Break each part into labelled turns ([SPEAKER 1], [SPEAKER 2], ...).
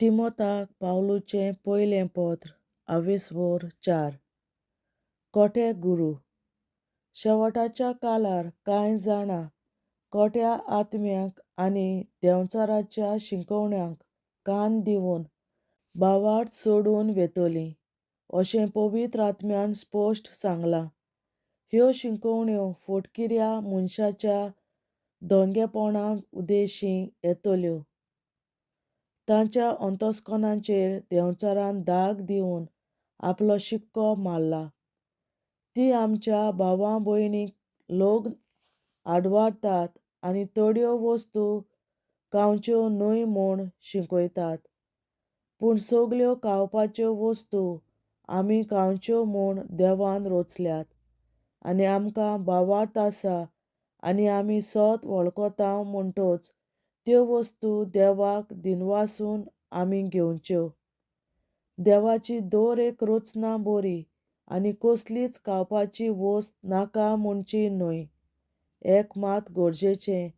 [SPEAKER 1] तिमोथाक पावलुचें पयलें पत्र 4 कोटे गुरू. शेवटाच्या काळार कांय जाणां खोट्या आत्म्यांक आनी देंवचाराच्या शिकवण्यांक कान दिवन भावार्थ सोडून वेतलीं, अशें पवित्र आत्म्यान स्पश्ट सांगलां. ह्यो शिकवण्यो फोटकिऱ्या मनशाच्या दोंगेपणा उद्देशीं येतल्यो. तांच्या अंतस्करणाचेर देंवचारान दाग दिवन आपलो शिक्को मारला. ती आमच्या भावां भयणींक लोक आडवारतात आनी थोड्यो वस्तू खावच्यो न्हय म्हूण शिकयतात. पूण सगल्यो खावपाच्यो वस्तू आमी खावच्यो म्हूण देवान रचल्यात. आनी आमकां भावार्थ आसा आनी आमी सोत वळखतांव म्हणटच त्यो वस्तू देवाक दिनवासून आमी घेवच्यो. देवाची दर एक रचना बरी आनी कसलीच खावपाची वस्त नाका म्हणची न्हय. एक मात गरजेचें,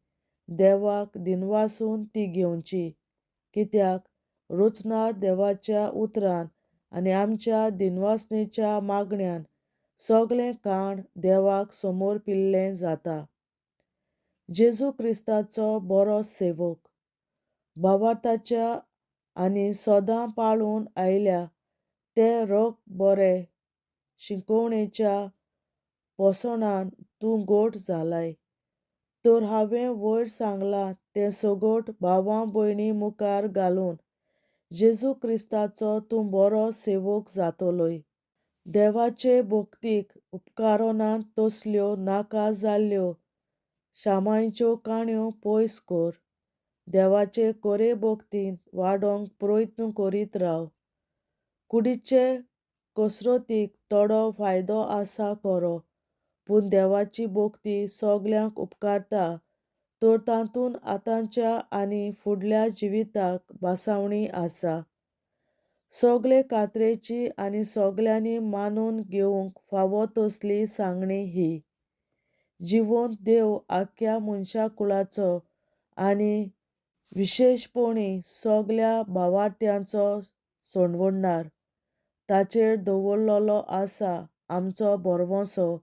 [SPEAKER 1] देवाक दिनवासून ती घेवची. कित्याक रचणार देवाच्या उतरान आनी आमच्या दिनवासणेच्या मागण्यान सगळें खाण देवाक समर्पिल्लें जाता. जेजू क्रिस्ताचो बरो सेवक. भावार्थाच्या आनी सदां पाळून आयल्या ते रोख बरे शिकवणेच्या पोसणान तूं घट जालाय. तर हांवें वयर सांगलां तें सगट भावां भयणीं मुखार घालून जेजू क्रिस्ताचो तूं बरो सेवक जातलोय. देवाचे भक्तीक उपकारोनांत तसल्यो नाका जाल्ल्यो शामांयच्यो काणयो पयस कर. देवाचे खरे भक्तींत वाडोंक प्रयत्न करीत राव. कुडीचे कसरतीक थोडो फायदो आसा खरो, पूण देवाची भक्ती सगल्यांक उपकारता तर तातूंत आतांच्या आनी फुडल्या जिविताक भासावणी आसा. सगळे खात्रेची आनी सगल्यांनी मानून घेवंक फावो तसली सांगणी ही. जिवंत देव आख्या मनशाकुळाचो आनी विशेशपणी सगल्या भावार्थ्यांचो सणवणदार. ताचेर दवरलोलो आसा आमचो भरवंसो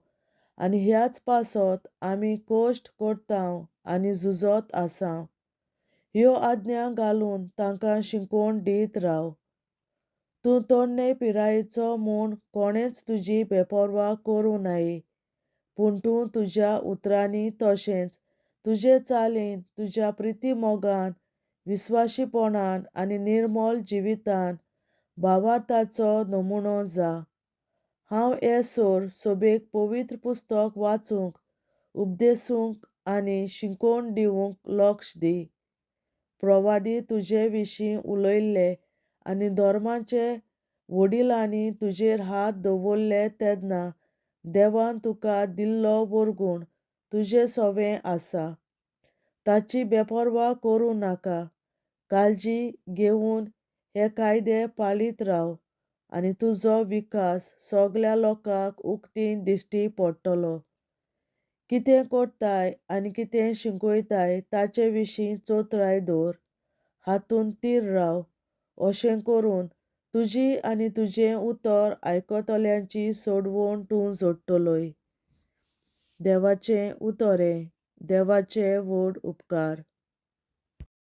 [SPEAKER 1] आनी ह्याच पासत आमी कश्ट करतांव आनी झुजत आसांव. ह्यो आज्ञा घालून तांकां शिकवण दीत राव. तूं तरणे पिरायेचो म्हूण कोणेंच तुजी बेपरवा करूं नये. पूण तूं तुज्या उतरांनी तशेंच तुजे चालीन तुज्या प्रितीमोगान विस्वाशीपणान आनी निर्मल जिवितान भावार्थाचो नमुनो जा. हांव येसोर सभेक पवित्र पुस्तक वाचूंक, उपदेसूंक आनी शिकवण दिवंक लक्ष दी. प्रवादी तुजे विशीं उलयल्ले आनी धर्माचे वडिलांनी तुजेर हात दवरले तेन्ना देवान तुका दिल्लो वरगूण तुजे सोवें आसा. ताची बेपरवा करूं नाका. काळजी घेवन हे कायदे पाळीत राव आनी तुजो विकास सगल्या लोकांक उक्तीन दिश्टी पडटलो. कितें करताय आनी कितें शिकयताय ताचे विशीं चोत्राय दवर. हातूंत थीर राव. अशें करून तुजी आनी तुजें उतर आयकतल्यांची सोडवण तूं जोडटलोय. देवाचें उतरें. देवाचे व्हड उपकार.